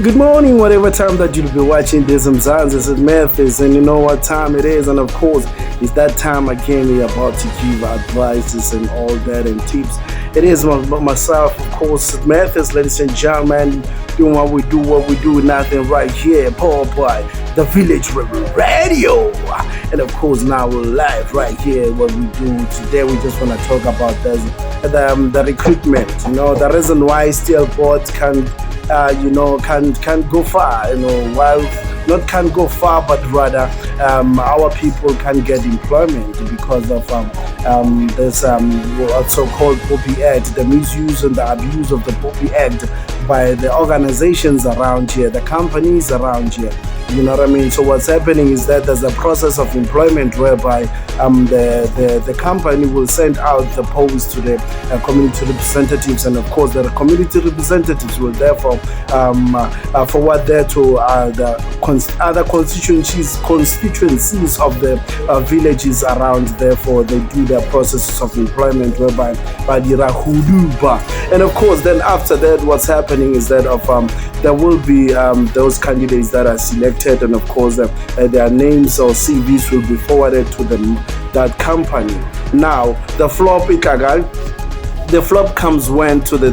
good morning, whatever time that you'll be watching this. I'm Sethmathis, and you know what time it is, and of course, it's that time I came here about to give advices and all that and tips. It is myself, of course, Sethmathis, ladies and gentlemen, doing what we do, nothing right here, powered by the Village Radio. And of course, now we're live right here. What we do today, we just want to talk about the recruitment. You know, the reason why still boards can go far. While not can go far, but rather our people can get employment because of this what's so-called Poppy Act, the misuse and the abuse of the Poppy Act by the organizations around here, the companies around here. You know what I mean? So what's happening is that there's a process of employment whereby the company will send out the post to the community representatives, and of course the community representatives will therefore forward that to the other constituencies of the villages around. Therefore, they do their processes of employment whereby and of course then after that what's happening is that there will be those candidates that are selected, and of course their names or CVs will be forwarded to that company. Now the flop comes when to the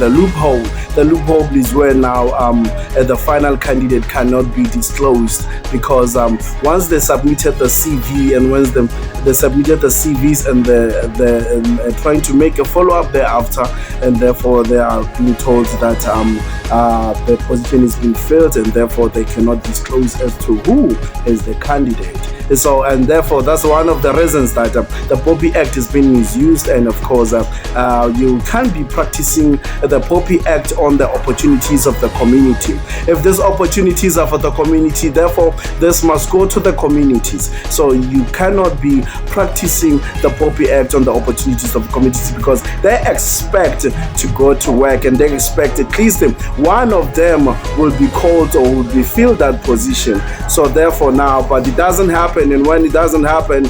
loophole. The loophole is where now the final candidate cannot be disclosed, because once they submitted the CV and once they submitted the CVs and they're trying to make a follow-up thereafter, and therefore they are being told that the position is being filled, and therefore they cannot disclose as to who is the candidate. So, and therefore that's one of the reasons that the Poppy Act is being misused, and of course you can't be practicing the Poppy Act on the opportunities of the community. If these opportunities are for the community, therefore this must go to the communities. So you cannot be practicing the Poppy Act on the opportunities of the communities, because they expect to go to work, and they expect at least one of them will be called or will be filled that position. So therefore now, but it doesn't happen. And when it doesn't happen,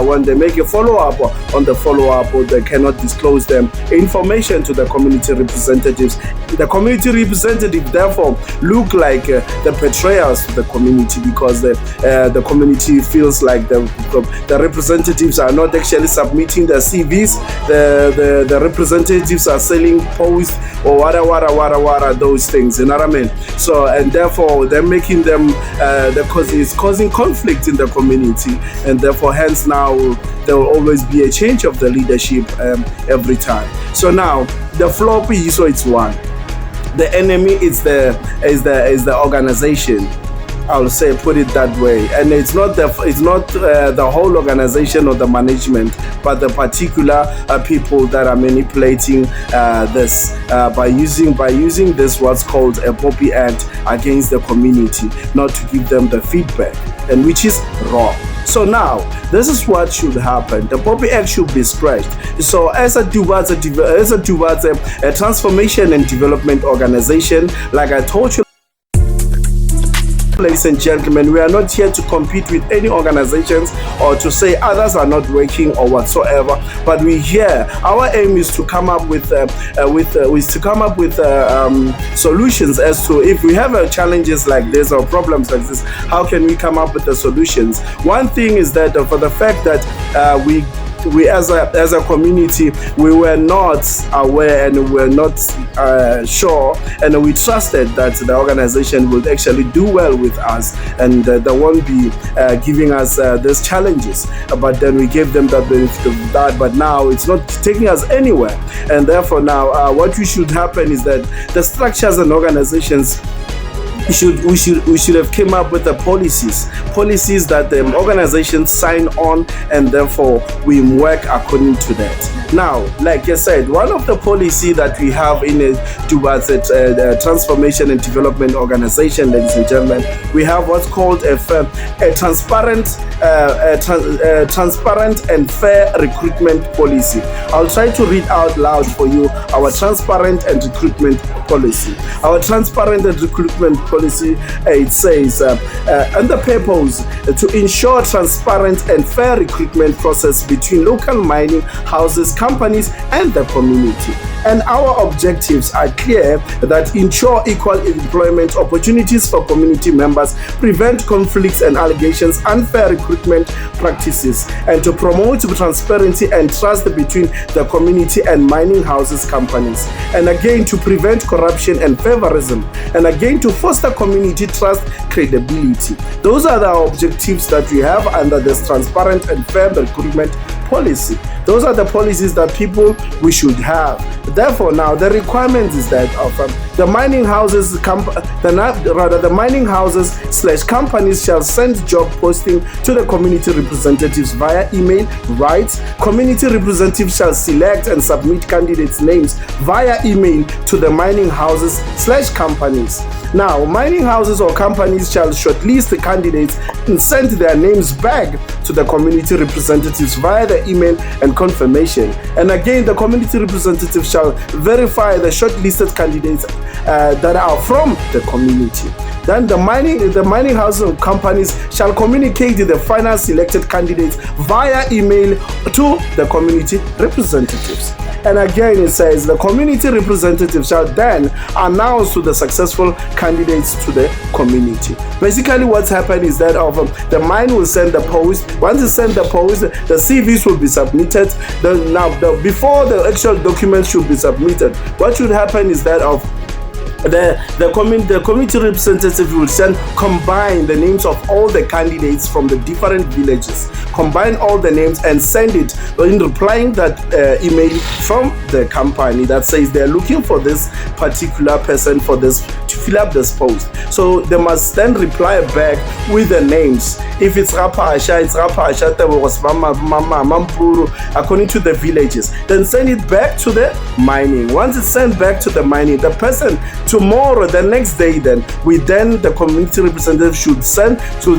when they make a follow-up on the follow-up, or they cannot disclose them information to the community representatives, the community representative therefore look like the betrayers to the community, because the community feels like the representatives are not actually submitting their CVs. The representatives are selling posts or wara those things, you know what I mean? So, and therefore they're making them it's causing conflict in the community, and therefore hence now there will always be a change of the leadership every time. So now the floppy, so it's one. The enemy is the organization. I'll say, put it that way, and it's not the whole organization or the management, but the particular people that are manipulating this by using this what's called a Poppy Act against the community, not to give them the feedback, and which is wrong. So now, this is what should happen. The Poppy Act should be scratched. So as a transformation and development organization, like I told you, ladies and gentlemen, we are not here to compete with any organizations or to say others are not working or whatsoever, but we here, our aim is to come up with solutions as to if we have challenges like this or problems like this, how can we come up with the solutions. One thing is that for the fact that we as a community, we were not aware and we were not sure, and we trusted that the organization would actually do well with us, and they won't be giving us these challenges. But then we gave them the benefit of that, but now it's not taking us anywhere, and therefore now what should happen is that the structures and organizations, we should have came up with the policies that the organizations sign on, and therefore we work according to that. Now, like I said, one of the policy that we have towards a transformation and development organization, ladies and gentlemen, we have what's called a transparent and fair recruitment policy. I'll try to read out loud for you our transparent and recruitment policy. Our transparent and recruitment policy policy, it says, and the purpose to ensure transparent and fair recruitment process between local mining houses, companies, and the community. And our objectives are clear: that ensure equal employment opportunities for community members, prevent conflicts and allegations, unfair recruitment practices, and to promote transparency and trust between the community and mining houses, companies. And again, to prevent corruption and favorism. And again, to foster community trust, credibility. Those are the objectives that we have under this transparent and fair recruitment policy. Those are the policies that we should have. Therefore, now the requirement is that of the mining houses, the mining houses / companies shall send job posting to the community representatives via email. Right? Community representatives shall select and submit candidates' names via email to the mining houses / companies. Now, mining houses or companies shall shortlist the candidates and send their names back to the community representatives via the email and confirmation. And again, the community representatives shall verify the shortlisted candidates that are from the community. Then the mining houses and companies shall communicate the final selected candidates via email to the community representatives. And again, it says the community representatives shall then announce to the successful candidates to the community. Basically, what's happened is that the mine will send the post. Once it sends the post, the CVs will be submitted. Before the actual documents should be submitted, what should happen is that the community representative will combine the names of all the candidates from the different villages, combine all the names and send it in replying that email from the company that says they're looking for this particular person to fill up this post. So they must then reply back with the names. If it's Rapasha, it's Rapasha, Mampuru, according to the villages. Then send it back to the mining. Once it's sent back to the mining, the person tomorrow, the next day, the community representative should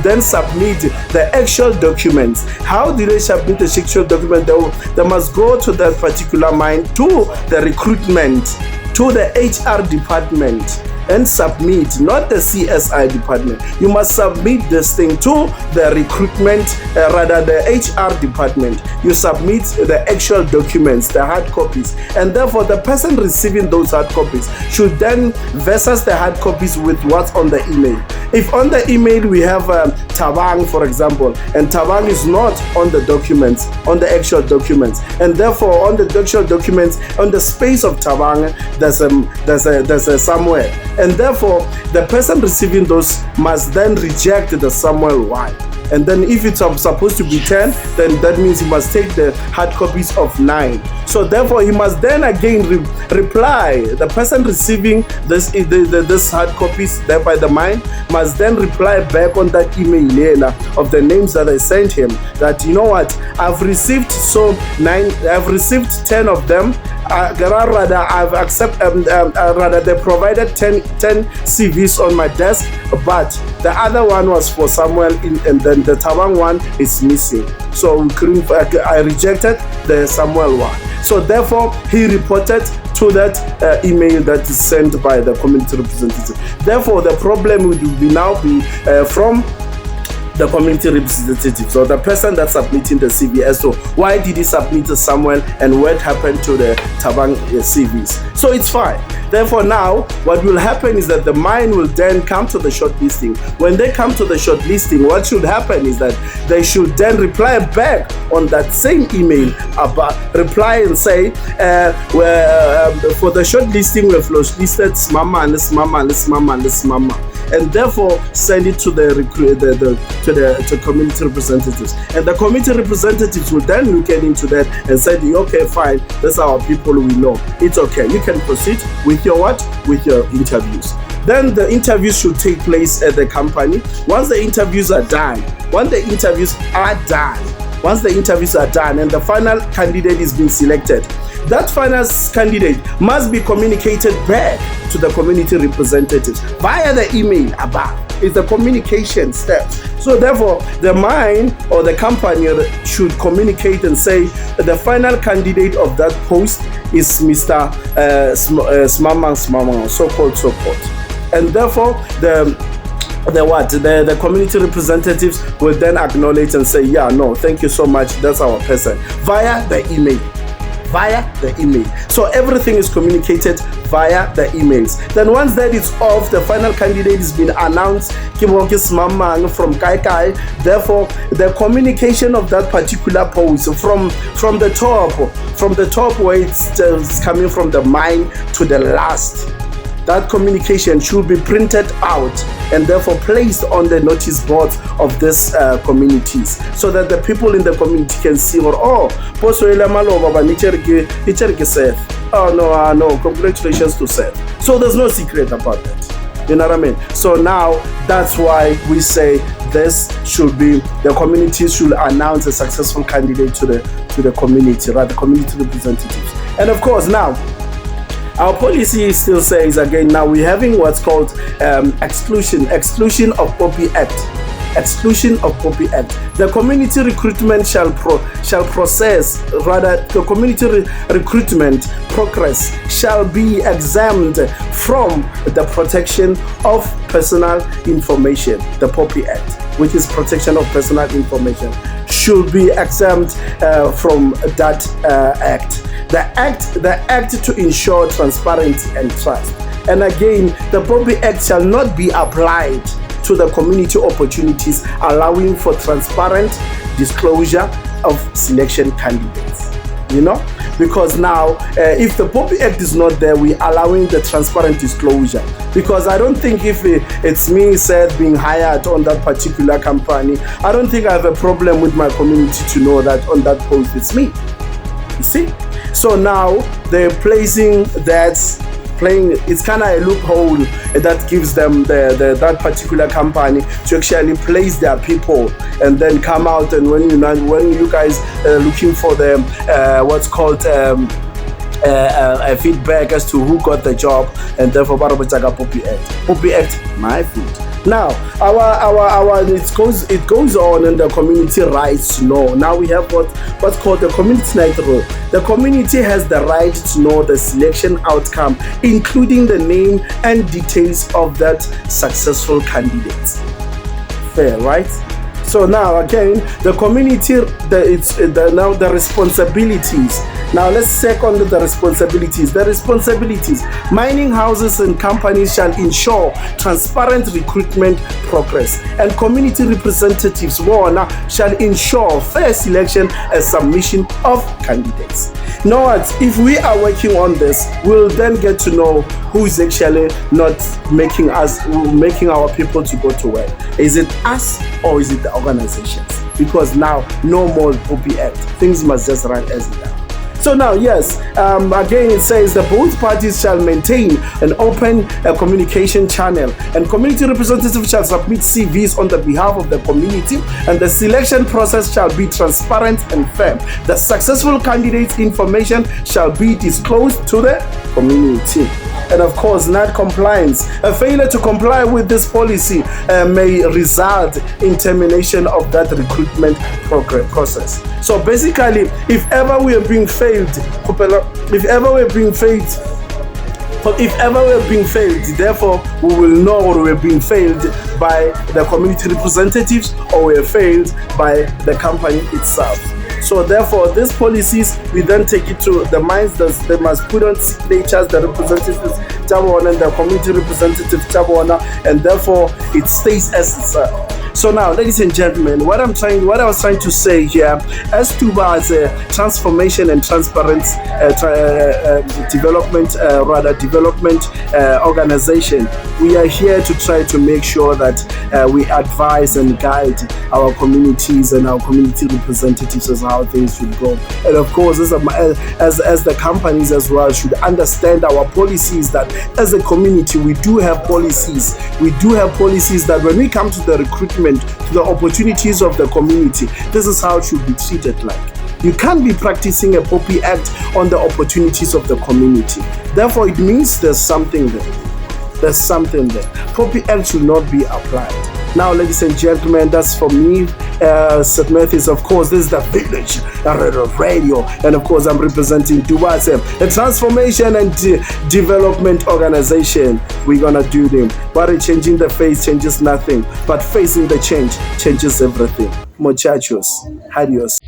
then submit the actual documents. How do they submit the actual document? They must go to that particular mine, to the recruitment, to the HR department, and submit, not the CSI department. You must submit this thing to the recruitment, the HR department. You submit the actual documents, the hard copies, and therefore the person receiving those hard copies should then versus the hard copies with what's on the email. If on the email we have Tabang, for example, and Tabang is not on the documents, on the actual documents, and therefore on the actual documents, on the space of Tabang, there's a somewhere. And therefore, the person receiving those must then reject the Samuel Y. And then if it's supposed to be 10, then that means he must take the hard copies of 9. So therefore, he must then again reply. The person receiving this hard copies there by the mine must then reply back on that email of the names that I sent him, that, you know what, I've received 10 of them. I've accepted, they provided 10 CVs on my desk, but the other one was for Samuel, and then the Tabang one is missing. So I rejected the Samuel one. So therefore, he reported to that email that is sent by the community representative. Therefore, the problem would be from the community representative, so the person that's submitting the CV, as to why did he submit to Samuel and what happened to the Tabang CVs. So it's fine. Therefore, now what will happen is that the mine will then come to the shortlisting. When they come to the shortlisting, what should happen is that they should then reply back on that same email, reply and say, for the shortlisting we have shortlisted Smama and Smama and Smama and Smama, and therefore send it to the community representatives, and the community representatives will then look into that and say, okay, fine, that's our people, we know, it's okay, you can proceed with your interviews. Then the interviews should take place at the company. Once the interviews are done and the final candidate is being selected, that final candidate must be communicated back to the community representatives via the email above. It's the communication step. So therefore, the mine or the company should communicate and say the final candidate of that post is Mr. Smama, so-called. and therefore the community representatives will then acknowledge and say, yeah, no, thank you so much, that's our person, via the email. So everything is communicated via the emails. Then once that is off, the final candidate has been announced from Kai. Therefore, the communication of that particular post from the top where it's coming from the mine to the last, that communication should be printed out and therefore placed on the notice boards of these communities, so that the people in the community can see, no, congratulations to Seth. So there's no secret about that. You know what I mean? So now that's why we say this should be, the community should announce a successful candidate to the community, right? The community representatives. And of course now, our policy still says, again, now we're having what's called exclusion of Poppy Act. Exclusion of Poppy Act. The community recruitment shall process, rather, the community recruitment progress shall be exempt from the protection of personal information. The Poppy Act, which is protection of personal information, should be exempt from that act. The act to ensure transparency and trust. And again, the Poppy Act shall not be applied to the community opportunities, allowing for transparent disclosure of selection candidates. You know, because now if the Poppy Act is not there, we're allowing the transparent disclosure. Because I don't think if it's me, Seth, being hired on that particular company, I don't think I have a problem with my community to know that on that post it's me. You see? So now they're placing that, it's kind of a loophole that gives them that particular company to actually place their people and then come out, and when you guys are looking for them what's called a feedback as to who got the job, and therefore Poppy Act, my food. Now it goes on in the community rights to know. Now we have what's called the community night rule. The community has the right to know the selection outcome, including the name and details of that successful candidate. Fair, right? So now again, the community, now the responsibilities. Now let's check on the responsibilities. The responsibilities. Mining houses and companies shall ensure transparent recruitment progress, and community representatives shall ensure fair selection and submission of candidates. Now, if we are working on this, we'll then get to know who is actually not making our people to go to work. Is it us or is it the organizations? Because now no more Poppy Act. Things must just run as they are. So now, yes, again it says that both parties shall maintain an open communication channel, and community representatives shall submit CVs on the behalf of the community, and the selection process shall be transparent and fair. The successful candidate's information shall be disclosed to the community. And of course, non-compliance. A failure to comply with this policy may result in termination of that recruitment process. So basically, if ever we are being failed, therefore we will know we're being failed by the community representatives or we're failed by the company itself. So therefore, these policies, we then take it to the mines. They must put on signatures, the representatives and the community representatives, and therefore it stays as it's. So now, ladies and gentlemen, what I was trying to say here, as to transformation and transparent development organization, we are here to try to make sure that we advise and guide our communities and our community representatives as how things should go. And of course, as the companies as well should understand our policies, that as a community we do have policies. We do have policies that when we come to the recruitment, to the opportunities of the community, this is how it should be treated like. You can't be practicing a Poppy Act on the opportunities of the community. Therefore, it means there's something there. Poppy Act should not be applied. Now, ladies and gentlemen, that's for me. Sethmathis, of course, this is the Village Radio, and of course, I'm representing Duwase, a transformation and development organization. We're gonna do them. But changing the face changes nothing, but facing the change changes everything. Muchachos, adios.